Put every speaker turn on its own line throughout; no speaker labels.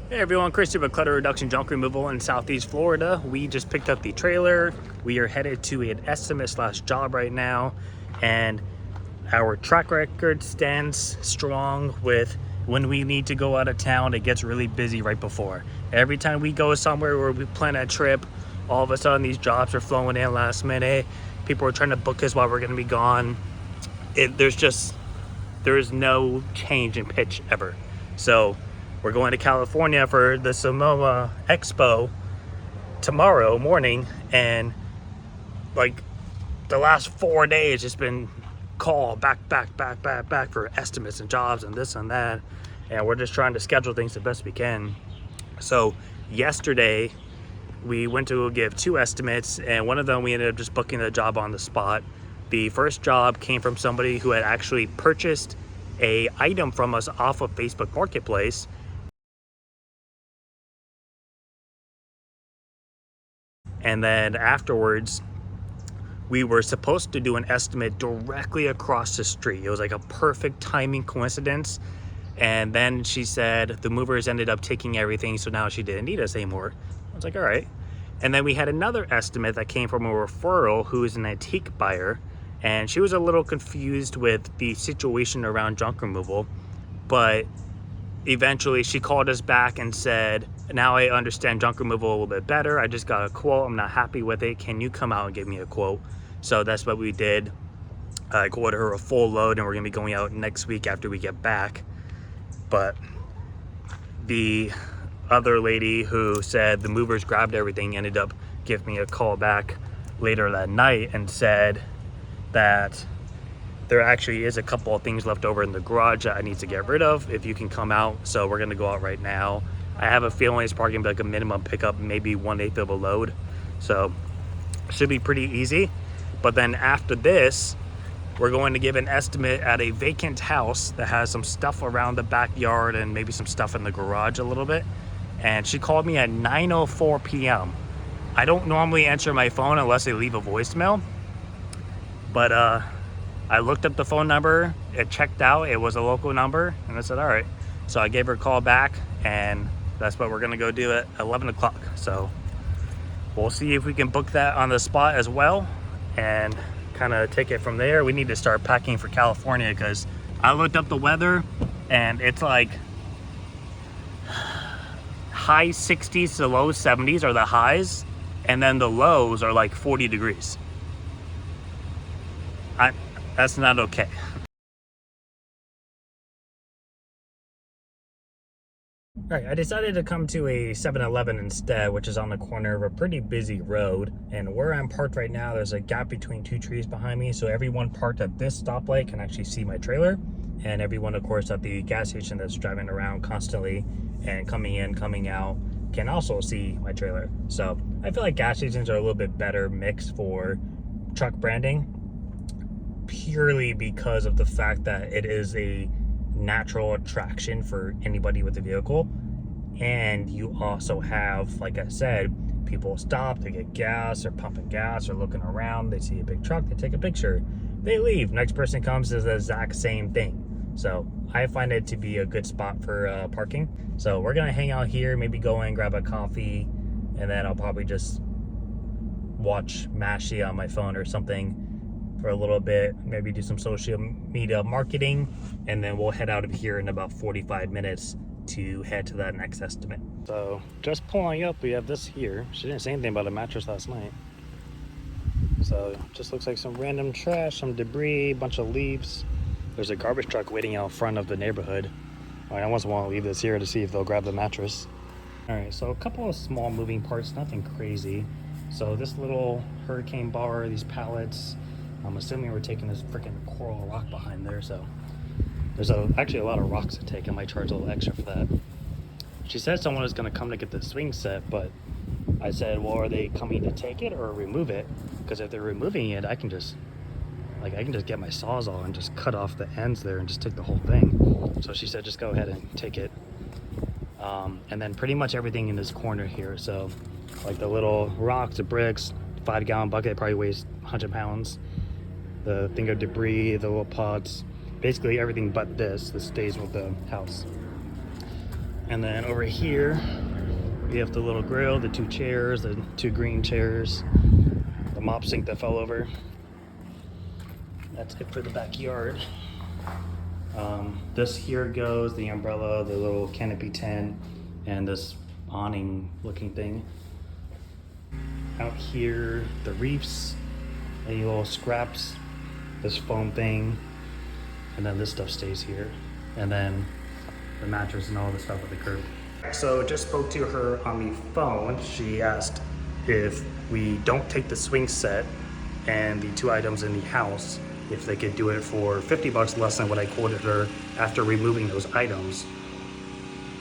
Hey everyone, Chris here with Clutter Reduction Junk Removal in Southeast Florida. We just picked up the trailer. We are headed to an estimate/job right now, and our track record stands strong with when we need to go out of town. It gets really busy right before. Every time we go somewhere where we plan a trip, all of a sudden these jobs are flowing in last minute. People are trying to book us while we're going to be gone. There is no change in pitch ever. So we're going to California for the Sonoma Expo tomorrow morning, and like the last 4 days it's been call back for estimates and jobs and this and that, and we're just trying to schedule things the best we can. So yesterday we went to give 2 estimates, and one of them we ended up just booking the job on the spot. The first job came from somebody who had actually purchased a item from us off of Facebook Marketplace, and then afterwards we were supposed to do an estimate directly across the street. It was like a perfect timing coincidence, and then she said the movers ended up taking everything, so now she didn't need us anymore. I was like, all right. And then we had another estimate that came from a referral who is an antique buyer, and she was a little confused with the situation around junk removal, but eventually she called us back and said, now I understand junk removal a little bit better. I just got a quote. I'm not happy with it. Can you come out and give me a quote? So that's what we did. I quoted her a full load, and we're gonna be going out next week after we get back. But the other lady who said the movers grabbed everything ended up giving me a call back later that night and said that there actually is a couple of things left over in the garage that I need to get rid of, if you can come out. So we're gonna go out right now. I have a feeling it's probably gonna be like a minimum pickup, maybe 1/8 of a load. So should be pretty easy. But then after this, we're going to give an estimate at a vacant house that has some stuff around the backyard and maybe some stuff in the garage a little bit. And she called me at 9:04 p.m. I don't normally answer my phone unless they leave a voicemail, but I looked up the phone number, it checked out, it was a local number, and I said, all right. So I gave her a call back, and that's what we're gonna go do at 11 o'clock. So we'll see if we can book that on the spot as well and kind of take it from there. We need to start packing for California because I looked up the weather and it's like high 60s to low 70s are the highs, and then the lows are like 40 degrees. That's not okay. All right, I decided to come to a 7-Eleven instead, which is on the corner of a pretty busy road. And where I'm parked right now, there's a gap between 2 trees behind me, so everyone parked at this stoplight can actually see my trailer. And everyone, of course, at the gas station that's driving around constantly and coming in, coming out, can also see my trailer. So I feel like gas stations are a little bit better mix for truck branding, purely because of the fact that it is a natural attraction for anybody with a vehicle. And you also have, like I said, people stop to get gas or pumping gas or looking around, they see a big truck, they take a picture, they leave, next person comes, does the exact same thing. So I find it to be a good spot for parking. So we're gonna hang out here, maybe go in, grab a coffee, and then I'll probably just watch Mashie on my phone or something for a little bit, maybe do some social media marketing, and then we'll head out of here in about 45 minutes to head to that next estimate. So just pulling up, we have this here. She didn't say anything about a mattress last night. So just looks like some random trash, some debris, a bunch of leaves. There's a garbage truck waiting out front of the neighborhood. I almost want to leave this here to see if they'll grab the mattress. All right, so a couple of small moving parts, nothing crazy. So this little hurricane bar, these pallets, I'm assuming we're taking this freaking coral rock behind there, so there's actually a lot of rocks to take. I might charge a little extra for that. She said someone was going to come to get the swing set, but I said, well, are they coming to take it or remove it? Because if they're removing it, I can just get my Sawzall and just cut off the ends there and just take the whole thing. So she said, just go ahead and take it. And then pretty much everything in this corner here. So like the little rocks, the bricks, 5-gallon bucket probably weighs 100 pounds. The thing of debris, the little pots, basically everything but this stays with the house. And then over here, we have the little grill, the 2 chairs, the 2 green chairs, the mop sink that fell over. That's it for the backyard. This here goes the umbrella, the little canopy tent, and this awning looking thing. Out here, the reefs, any little scraps, this foam thing, and then this stuff stays here. And then the mattress and all the stuff at the curb. So just spoke to her on the phone. She asked if we don't take the swing set and the 2 items in the house, if they could do it for $50 less than what I quoted her after removing those items.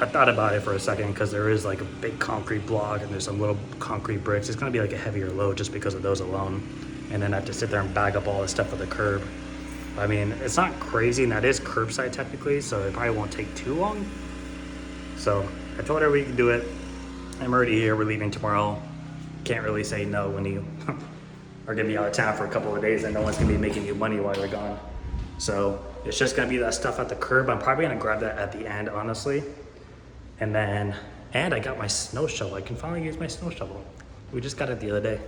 I thought about it for a second because there is like a big concrete block and there's some little concrete bricks. It's gonna be like a heavier load just because of those alone. And then I have to sit there and bag up all this stuff at the curb. I mean, it's not crazy, and that is curbside technically, so it probably won't take too long. So I told her we could do it. I'm already here, we're leaving tomorrow. Can't really say no when you are gonna be out of town for a couple of days and no one's gonna be making you money while you're gone. So it's just gonna be that stuff at the curb. I'm probably gonna grab that at the end, honestly. And I got my snow shovel. I can finally use my snow shovel. We just got it the other day.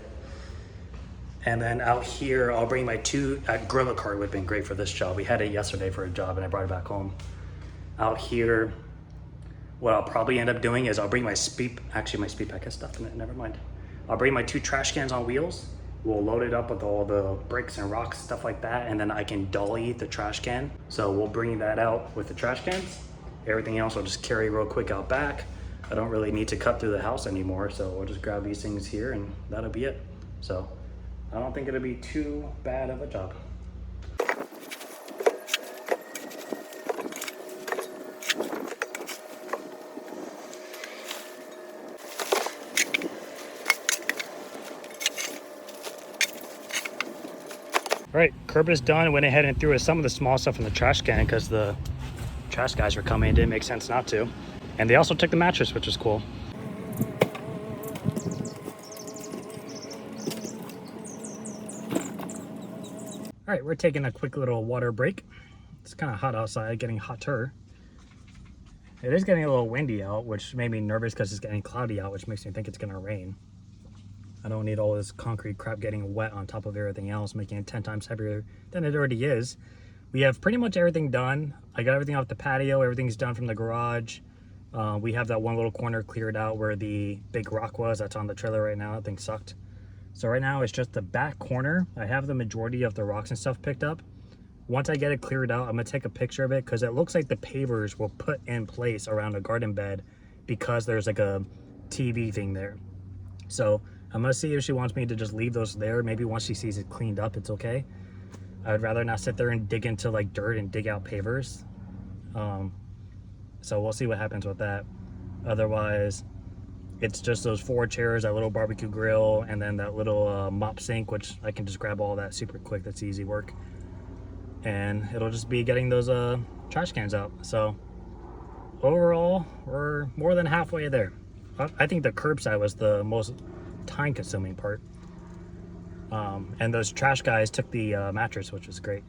And then out here, I'll bring my 2, Gorilla cart would have been great for this job. We had it yesterday for a job and I brought it back home. Out here, what I'll probably end up doing is I'll bring my actually my speed pack has stuff in it, never mind. I'll bring my 2 trash cans on wheels. We'll load it up with all the bricks and rocks, stuff like that, and then I can dolly the trash can. So we'll bring that out with the trash cans. Everything else I'll just carry real quick out back. I don't really need to cut through the house anymore, so we'll just grab these things here and that'll be it. So I don't think it'll be too bad of a job. All right, curb is done. Went ahead and threw some of the small stuff in the trash can because the trash guys were coming. It didn't make sense not to. And they also took the mattress, which was cool. All right, we're taking a quick little water break. It's kind of hot outside, getting hotter. It is getting a little windy out, which made me nervous because it's getting cloudy out, which makes me think it's gonna rain. I don't need all this concrete crap getting wet on top of everything else, making it 10 times heavier than it already is. We have pretty much everything done. I got everything off the patio, everything's done from the garage. We have that one little corner cleared out where the big rock was. That's on the trailer right now. That thing sucked. So right now it's just the back corner. I have the majority of the rocks and stuff picked up. Once I get it cleared out, I'm gonna take a picture of it because it looks like the pavers were put in place around a garden bed because there's like a TV thing there. So I'm gonna see if she wants me to just leave those there. Maybe once she sees it cleaned up, it's okay. I would rather not sit there and dig into like dirt and dig out pavers. So we'll see what happens with that. Otherwise, it's just those 4 chairs, that little barbecue grill, and then that little mop sink, which I can just grab all that super quick. That's easy work. And it'll just be getting those trash cans out. So overall, we're more than halfway there. I think the curbside was the most time-consuming part. And those trash guys took the mattress, which was great.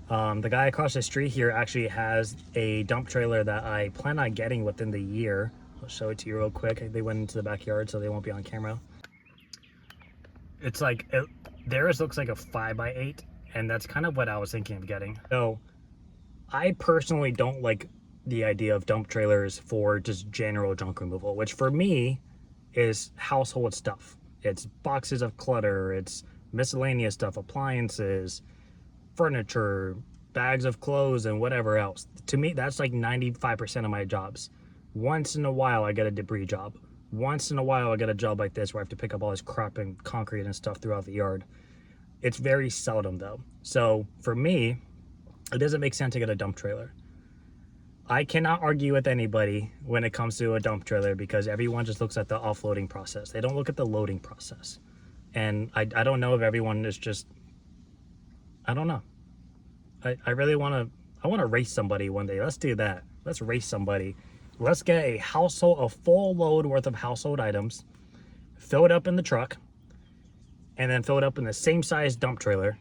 The guy across the street here actually has a dump trailer that I plan on getting within the year. I'll show it to you real quick. They went into the backyard, so they won't be on camera. It's like, theirs looks like a 5x8, and that's kind of what I was thinking of getting. So I personally don't like the idea of dump trailers for just general junk removal, which for me is household stuff. It's boxes of clutter, it's miscellaneous stuff, appliances, furniture, bags of clothes, and whatever else. To me, that's like 95% of my jobs. Once in a while, I get a debris job. Once in a while, I get a job like this where I have to pick up all this crap and concrete and stuff throughout the yard. It's very seldom though. So for me, it doesn't make sense to get a dump trailer. I cannot argue with anybody when it comes to a dump trailer because everyone just looks at the offloading process. They don't look at the loading process. And I don't know if everyone is just, I don't know. I really want to race somebody one day. Let's do that. Let's race somebody. Let's get a full load worth of household items, fill it up in the truck, and then fill it up in the same size dump trailer.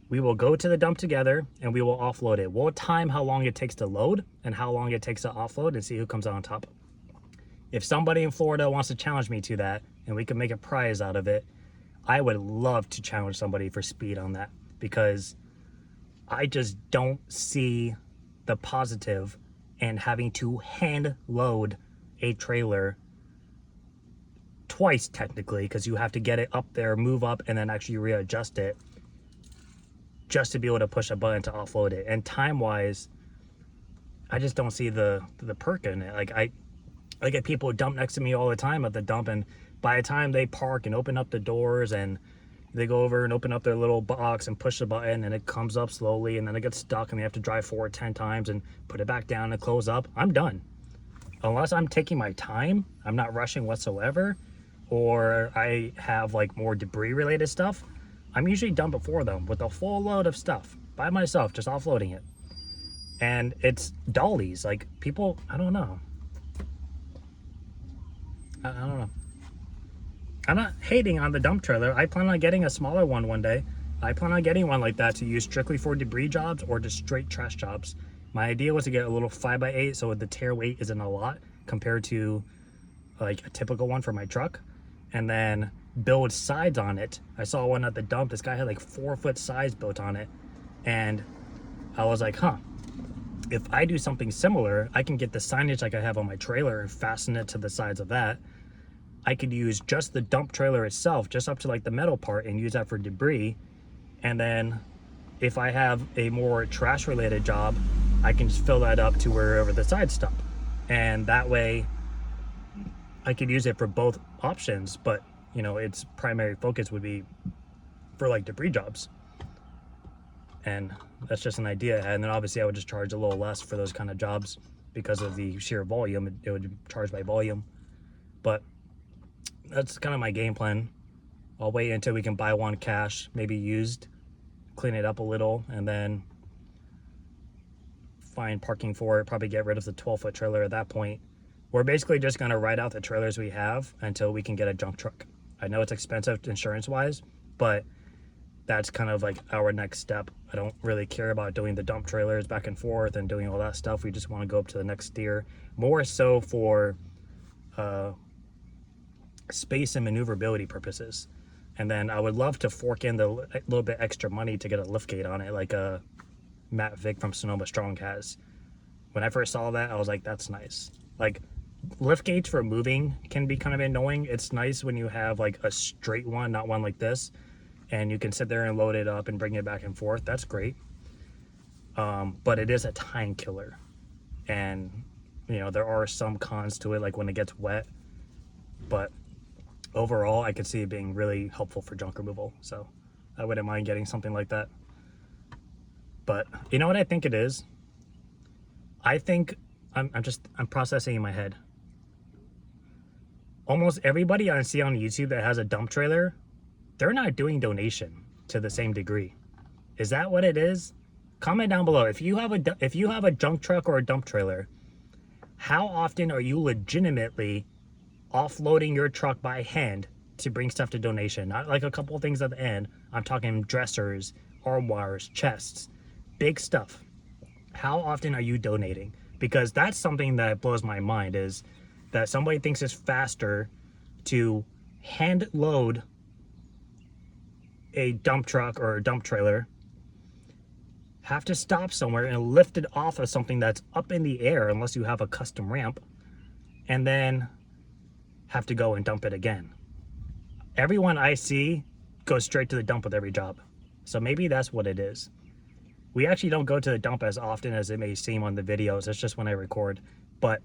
We will go to the dump together and we will offload it. We'll time how long it takes to load and how long it takes to offload and see who comes out on top. If somebody in Florida wants to challenge me to that and we can make a prize out of it, I would love to challenge somebody for speed on that, because I just don't see the positive in having to hand load a trailer twice, technically, because you have to get it up there, move up, and then actually readjust it just to be able to push a button to offload it. And time-wise, I just don't see the perk in it. Like, I get people dump next to me all the time at the dump, and by the time they park and open up the doors and they go over and open up their little box and push the button, and it comes up slowly, and then it gets stuck and they have to drive forward 10 times and put it back down and close up, I'm done. Unless I'm taking my time, I'm not rushing whatsoever, or I have like more debris related stuff, I'm usually done before them with a full load of stuff by myself, just offloading it. And it's dollies, like people, I don't know. I don't know. I'm not hating on the dump trailer. I plan on getting a smaller one day. I plan on getting one like that to use strictly for debris jobs or just straight trash jobs. My idea was to get a little 5x8 so the tear weight isn't a lot compared to like a typical one for my truck, and then build sides on it. I saw one at the dump. This guy had like 4-foot sides built on it, and I was like, huh, if I do something similar, I can get the signage like I have on my trailer and fasten it to the sides of that. I could use just the dump trailer itself, just up to like the metal part, and use that for debris. And then if I have a more trash related job, I can just fill that up to wherever the sides stop. And that way I could use it for both options, but you know, its primary focus would be for like debris jobs. And that's just an idea. And then obviously I would just charge a little less for those kind of jobs because of the sheer volume. It would charge by volume. But that's kind of my game plan. I'll wait until we can buy one cash, maybe used, clean it up a little, and then find parking for it, probably get rid of the 12-foot trailer at that point. We're basically just going to ride out the trailers we have until we can get a junk truck. I know it's expensive insurance-wise, but that's kind of like our next step. I don't really care about doing the dump trailers back and forth and doing all that stuff. We just want to go up to the next tier, more so for space and maneuverability purposes. And then I would love to fork in the little bit extra money to get a lift gate on it, like Matt Vick from Sonoma Strong has. When I first saw that, I was like, that's nice. Like, lift gates for moving can be kind of annoying. It's nice when you have like a straight one, not one like this, and you can sit there and load it up and bring it back and forth. That's great. But it is a time killer. And, you know, there are some cons to it, like when it gets wet. But overall, I could see it being really helpful for junk removal. So I wouldn't mind getting something like that. But you know what I think it is? I think I'm processing in my head. Almost everybody I see on YouTube that has a dump trailer, they're not doing donation to the same degree. Is that what it is? Comment down below. If you have a junk truck or a dump trailer, how often are you legitimately offloading your truck by hand to bring stuff to donation? Not like a couple of things at the end. I'm talking dressers, arm wires, chests, big stuff. How often are you donating? Because that's something that blows my mind, is that somebody thinks it's faster to hand load a dump truck or a dump trailer, have to stop somewhere and lift it off of something that's up in the air, unless you have a custom ramp, and then have to go and dump it again. Everyone I see goes straight to the dump with every job. So maybe that's what it is. We actually don't go to the dump as often as it may seem on the videos. It's just when I record. But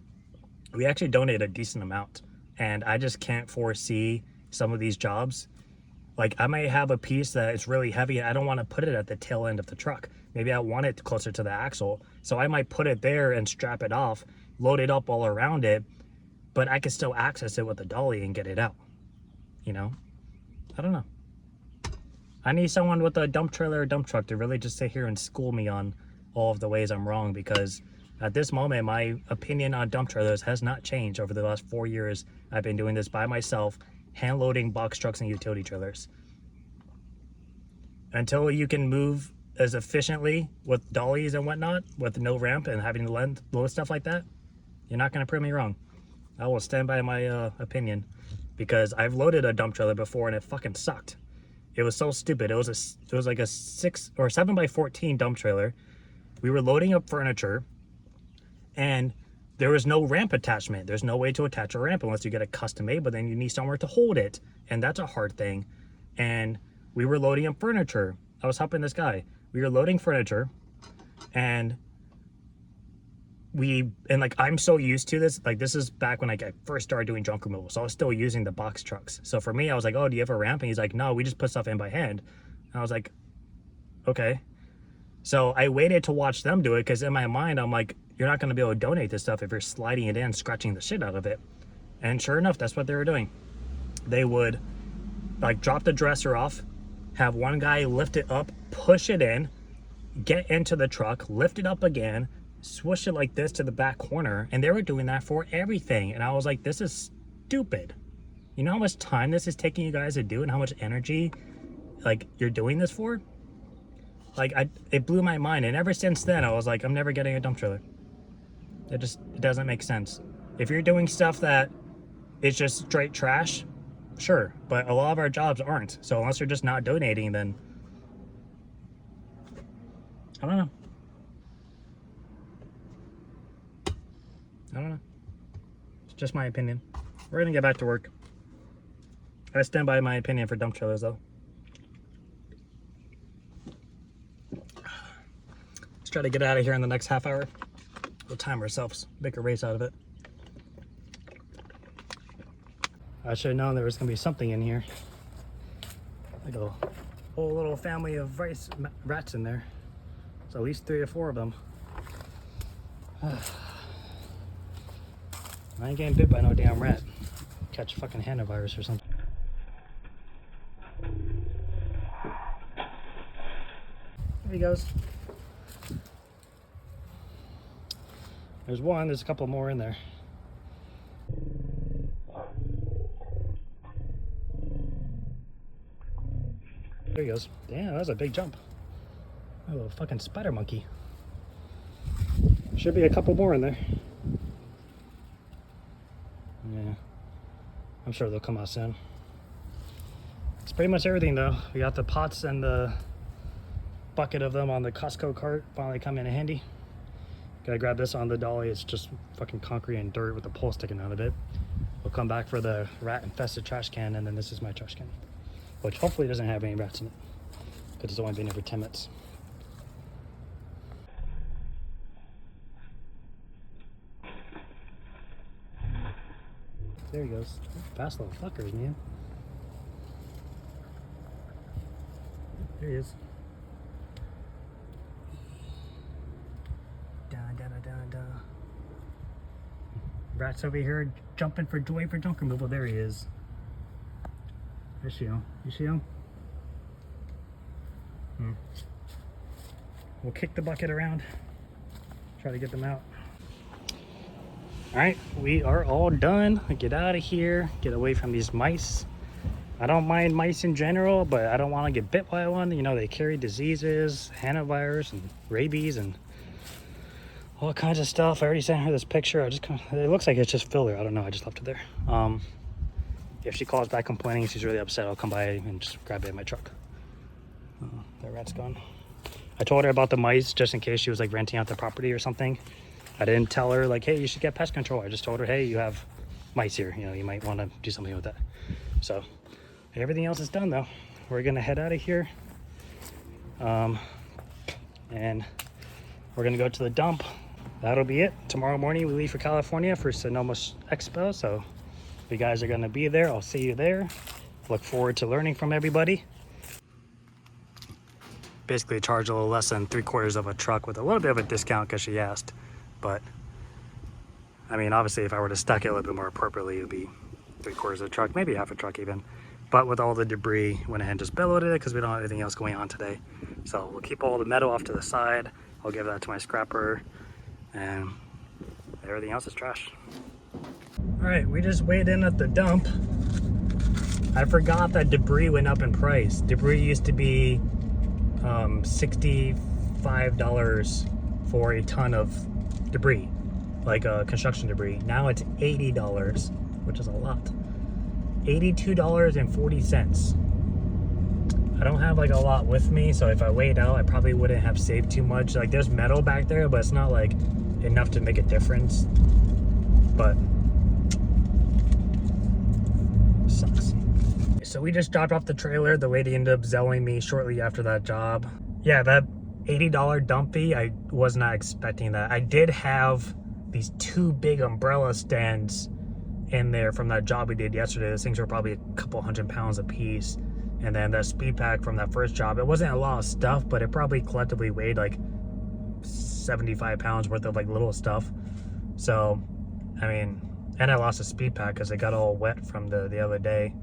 we actually donate a decent amount. And I just can't foresee some of these jobs. Like, I may have a piece that is really heavy and I don't want to put it at the tail end of the truck. Maybe I want it closer to the axle. So I might put it there and strap it off, load it up all around it, but I can still access it with a dolly and get it out. You know? I don't know. I need someone with a dump trailer or dump truck to really just sit here and school me on all of the ways I'm wrong, because at this moment, my opinion on dump trailers has not changed over the last 4 years. I've been doing this by myself, hand loading box trucks and utility trailers. Until you can move as efficiently with dollies and whatnot, with no ramp and having to load stuff like that, you're not going to prove me wrong. I will stand by my opinion, because I've loaded a dump trailer before and it fucking sucked. It was so stupid. It was like a 6 or 7 by 14 dump trailer. We were loading up furniture, and there was no ramp attachment. There's no way to attach a ramp unless you get a custom made, but then you need somewhere to hold it, and that's a hard thing. And we were loading up furniture. I was helping this guy. We were loading furniture, and like, I'm so used to this. Like, this is back when I first started doing junk removal, so I was still using the box trucks. So for me, I was like, oh, do you have a ramp? And he's like, no, we just put stuff in by hand. And I was like, okay. So I waited to watch them do it, because in my mind, I'm like, you're not going to be able to donate this stuff if you're sliding it in, scratching the shit out of it. And sure enough, that's what they were doing. They would like drop the dresser off, have one guy lift it up, push it in, get into the truck, lift it up again, swoosh it like this to the back corner, and they were doing that for everything. And I was like, this is stupid. You know how much time this is taking you guys to do, and how much energy like you're doing this for? Like, it blew my mind. And ever since then, I was like, I'm never getting a dump trailer. It doesn't make sense. If you're doing stuff that is just straight trash, sure, but a lot of our jobs aren't. So unless you're just not donating, then I don't know. It's just my opinion. We're gonna get back to work. I stand by my opinion for dump trailers, though. Let's try to get out of here in the next half hour. We'll time ourselves, make a race out of it. I should have known there was gonna be something in here. Like a whole little family of rats in there. There's at least 3 or 4 of them. I ain't getting bit by no damn rat. Catch fucking hantavirus or something. There he goes. There's one, there's a couple more in there. There he goes. Damn, that was a big jump. A little fucking spider monkey. Should be a couple more in there. Yeah, I'm sure they'll come out soon. It's pretty much everything though. We got the pots and the bucket of them on the Costco cart finally come in handy. Gotta grab this on the dolly. It's just fucking concrete and dirt with a pole sticking out of it. We'll come back for the rat infested trash can, and then this is my trash can, which hopefully doesn't have any rats in it, because it's only been here for 10 minutes. There he goes. Fast little fuckers, man. There he is. Rat's over here jumping for joy for junk removal. There he is. There she is. You see him? We'll kick the bucket around. Try to get them out. Alright, we are all done. Get out of here. Get away from these mice. I don't mind mice in general, but I don't want to get bit by one. You know, they carry diseases, hantavirus and rabies and all kinds of stuff. I already sent her this picture. It looks like it's just filler. I don't know. I just left it there. If she calls back complaining, she's really upset, I'll come by and just grab it in my truck. That rat's gone. I told her about the mice just in case she was like renting out the property or something. I didn't tell her like, hey, you should get pest control. I just told her, hey, you have mice here. You know, you might want to do something with that. So everything else is done though. We're gonna head out of here. And we're gonna go to the dump. That'll be it. Tomorrow morning we leave for California for Sonoma Expo. So if you guys are gonna be there, I'll see you there. Look forward to learning from everybody. Basically charge a little less than 3/4 of a truck with a little bit of a discount because she asked. But I mean, obviously if I were to stack it a little bit more appropriately, it would be 3/4 of a truck, maybe half a truck even. But with all the debris, went ahead and just billowed it because we don't have anything else going on today. So we'll keep all the metal off to the side. I'll give that to my scrapper, and everything else is trash. All right, we just weighed in at the dump. I forgot that debris went up in price. Debris used to be $65 for a ton of debris. like construction debris. Now it's $80, which is a lot. $82.40. I don't have like a lot with me, so if I weighed out, I probably wouldn't have saved too much. Like there's metal back there, but it's not like enough to make a difference. But sucks. So we just dropped off the trailer. The lady ended up zelling me shortly after that job. Yeah, that $80 dump fee, I was not expecting that. I did have these 2 big umbrella stands in there from that job we did yesterday. Those things were probably a couple 100 pounds a piece. And then the speed pack from that first job, it wasn't a lot of stuff, but it probably collectively weighed like 75 pounds worth of like little stuff. So, I mean, and I lost a speed pack because it got all wet from the other day.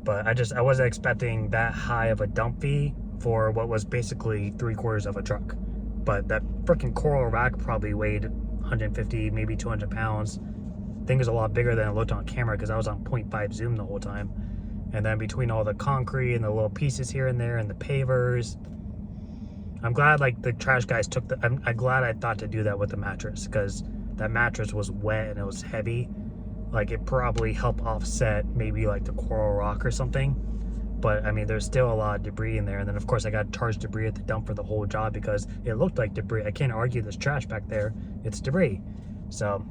But I wasn't expecting that high of a dump fee for what was basically 3/4 of a truck. But that freaking coral rack probably weighed 150, maybe 200 pounds. Thing is a lot bigger than it looked on camera because I was on 0.5 zoom the whole time. And then between all the concrete and the little pieces here and there and the pavers, I'm glad like the trash guys took the, I'm glad I thought to do that with the mattress, because that mattress was wet and it was heavy. Like it probably helped offset maybe like the coral rock or something. But I mean, there's still a lot of debris in there. And then of course I got charged debris at the dump for the whole job because it looked like debris. I can't argue there's trash back there. It's debris. So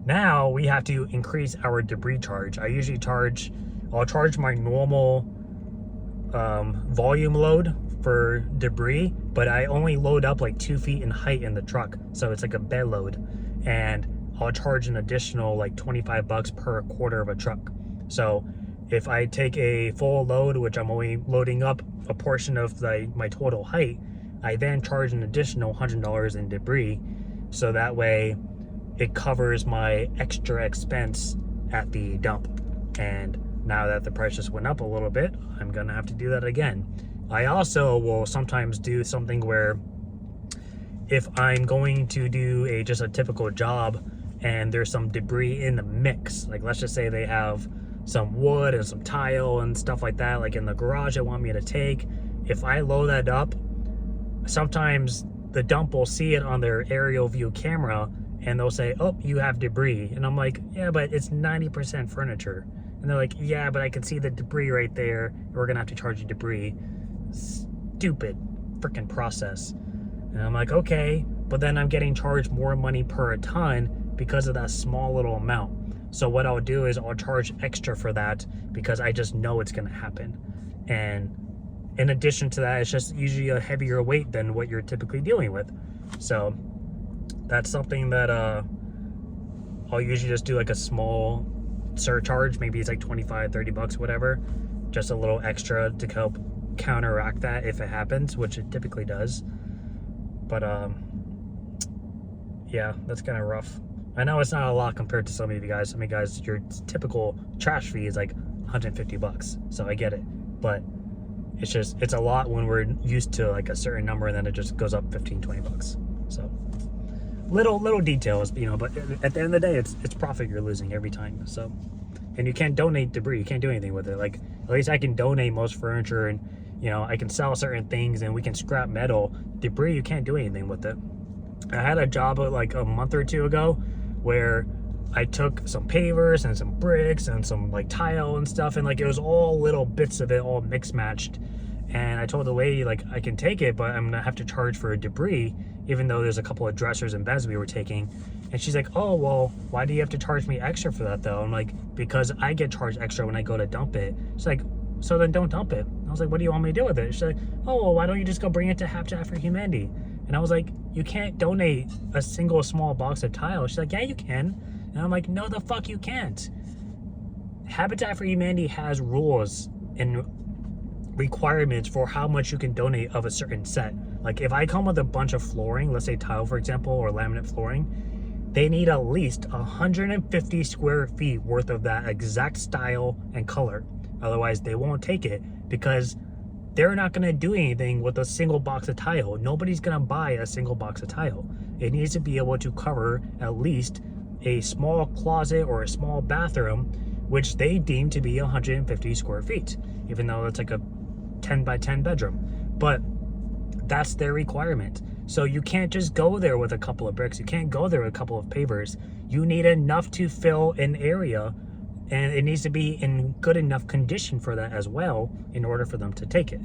now we have to increase our debris charge. I'll charge my normal volume load for debris, but I only load up like 2 feet in height in the truck. So it's like a bed load. And I'll charge an additional like $25 per quarter of a truck. So if I take a full load, which I'm only loading up a portion of my total height, I then charge an additional $100 in debris. So that way it covers my extra expense at the dump. And now that the price just went up a little bit, I'm gonna have to do that again. I also will sometimes do something where if I'm going to do just a typical job and there's some debris in the mix, like let's just say they have some wood and some tile and stuff like that, like in the garage they want me to take, if I load that up, sometimes the dump will see it on their aerial view camera and they'll say, oh, you have debris. And I'm like, yeah, but it's 90% furniture. And they're like, yeah, but I can see the debris right there. We're gonna have to charge you debris. Stupid freaking process. And I'm like, okay, but then I'm getting charged more money per ton because of that small little amount. So what I'll do is I'll charge extra for that because I just know it's gonna happen. And in addition to that, it's just usually a heavier weight than what you're typically dealing with. So that's something that I'll usually just do like a small surcharge. Maybe it's like 25, 30 bucks, whatever. Just a little extra to help counteract that if it happens, which it typically does. But yeah, that's kind of rough. I know it's not a lot compared to some of you guys. I mean, guys, your typical trash fee is like 150 bucks. So I get it. But it's a lot when we're used to like a certain number and then it just goes up 15, 20 bucks. So little details, you know, but at the end of the day, it's profit you're losing every time. So, and you can't donate debris. You can't do anything with it. Like, at least I can donate most furniture and, you know, I can sell certain things and we can scrap metal. Debris, you can't do anything with it. I had a job like a month or two ago where I took some pavers and some bricks and some like tile and stuff, and like it was all little bits of it all mixed matched. And I told the lady, like, I can take it, but I'm gonna have to charge for debris, even though there's a couple of dressers and beds we were taking. And she's like, oh, well, why do you have to charge me extra for that though? I'm like, because I get charged extra when I go to dump it. She's like, so then don't dump it. I was like, what do you want me to do with it? She's like, oh, well, why don't you just go bring it to Habitat for Humanity? And I was like, you can't donate a single small box of tile. She's like, yeah, you can. And I'm like, no, the fuck you can't. Habitat for Humanity has rules and requirements for how much you can donate of a certain set. Like if I come with a bunch of flooring, let's say tile, for example, or laminate flooring, they need at least 150 square feet worth of that exact style and color. Otherwise, they won't take it because they're not going to do anything with a single box of tile. Nobody's going to buy a single box of tile. It needs to be able to cover at least a small closet or a small bathroom, which they deem to be 150 square feet, even though it's like a 10 by 10 bedroom. But that's their requirement. So you can't just go there with a couple of bricks. You can't go there with a couple of pavers. You need enough to fill an area, and it needs to be in good enough condition for that as well in order for them to take it.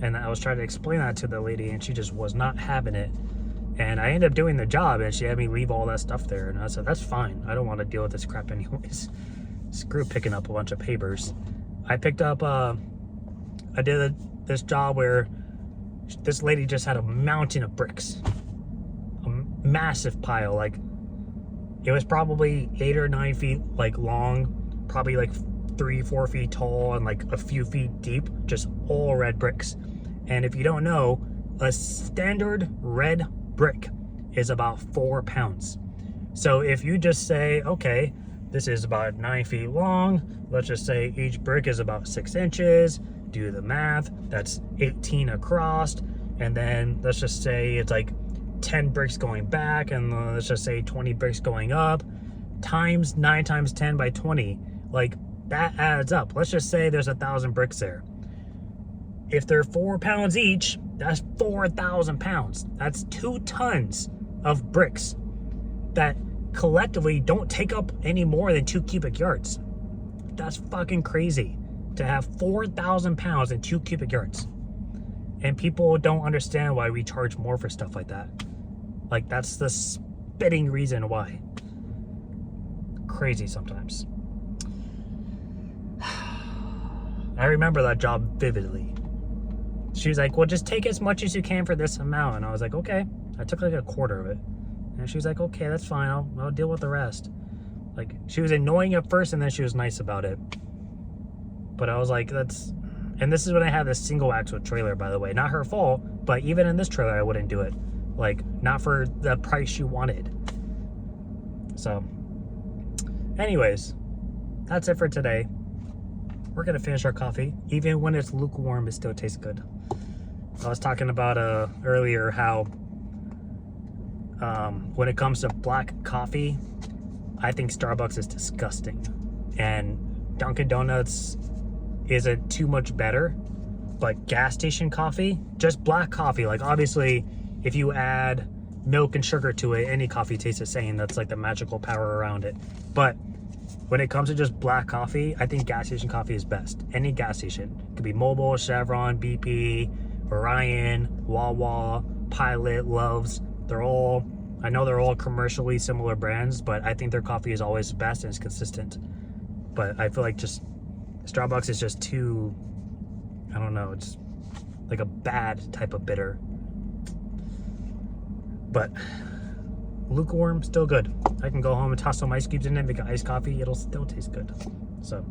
And I was trying to explain that to the lady, and she just was not having it. And I ended up doing the job, and she had me leave all that stuff there. And I said, that's fine. I don't want to deal with this crap anyways. Screw picking up a bunch of pavers. I picked up, I did this job where this lady just had a mountain of bricks. A massive pile. Like, it was probably 8 or 9 feet, like, long. Probably, like, 3-4 feet tall and, like, a few feet deep. Just all red bricks. And if you don't know, a standard red brick is about 4 pounds. So if you just say, okay, this is about 9 feet long, let's just say each brick is about 6 inches, do the math, that's 18 across, and then let's just say it's like 10 bricks going back, and let's just say 20 bricks going up, times 9 times 10 by 20, like that adds up. Let's just say there's 1,000 bricks there. If they're 4 pounds each, that's 4,000 pounds. That's 2 tons of bricks that collectively don't take up any more than 2 cubic yards. That's fucking crazy to have 4,000 pounds in 2 cubic yards. And people don't understand why we charge more for stuff like that. Like, that's the spitting reason why. Crazy sometimes. I remember that job vividly. She was like, well, just take as much as you can for this amount. And I was like, okay. I took like a quarter of it. And she was like, okay, that's fine. I'll deal with the rest. Like, she was annoying at first, and then she was nice about it. But I was like, that's... And this is when I had this single axle trailer, by the way. Not her fault, but even in this trailer, I wouldn't do it. Like, not for the price she wanted. So, anyways, that's it for today. We're gonna finish our coffee. Even when it's lukewarm, it still tastes good. I was talking about earlier how when it comes to black coffee, I think Starbucks is disgusting, and Dunkin' Donuts isn't too much better. But gas station coffee, just black coffee, like obviously if you add milk and sugar to it, any coffee tastes the same. That's like the magical power around it. But when it comes to just black coffee, I think gas station coffee is best. Any gas station. It could be Mobil, Chevron, BP, Orion, Wawa, Pilot, Love's. I know they're all commercially similar brands, but I think their coffee is always best and it's consistent. But I feel like just Starbucks is just too, I don't know, it's like a bad type of bitter. But lukewarm, still good. I can go home and toss some ice cubes in it, make an iced coffee, it'll still taste good. So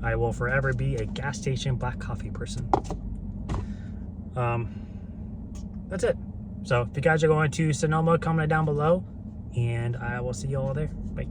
I will forever be a gas station black coffee person. That's it. So if you guys are going to Sonoma, comment down below, and I will see you all there. Bye.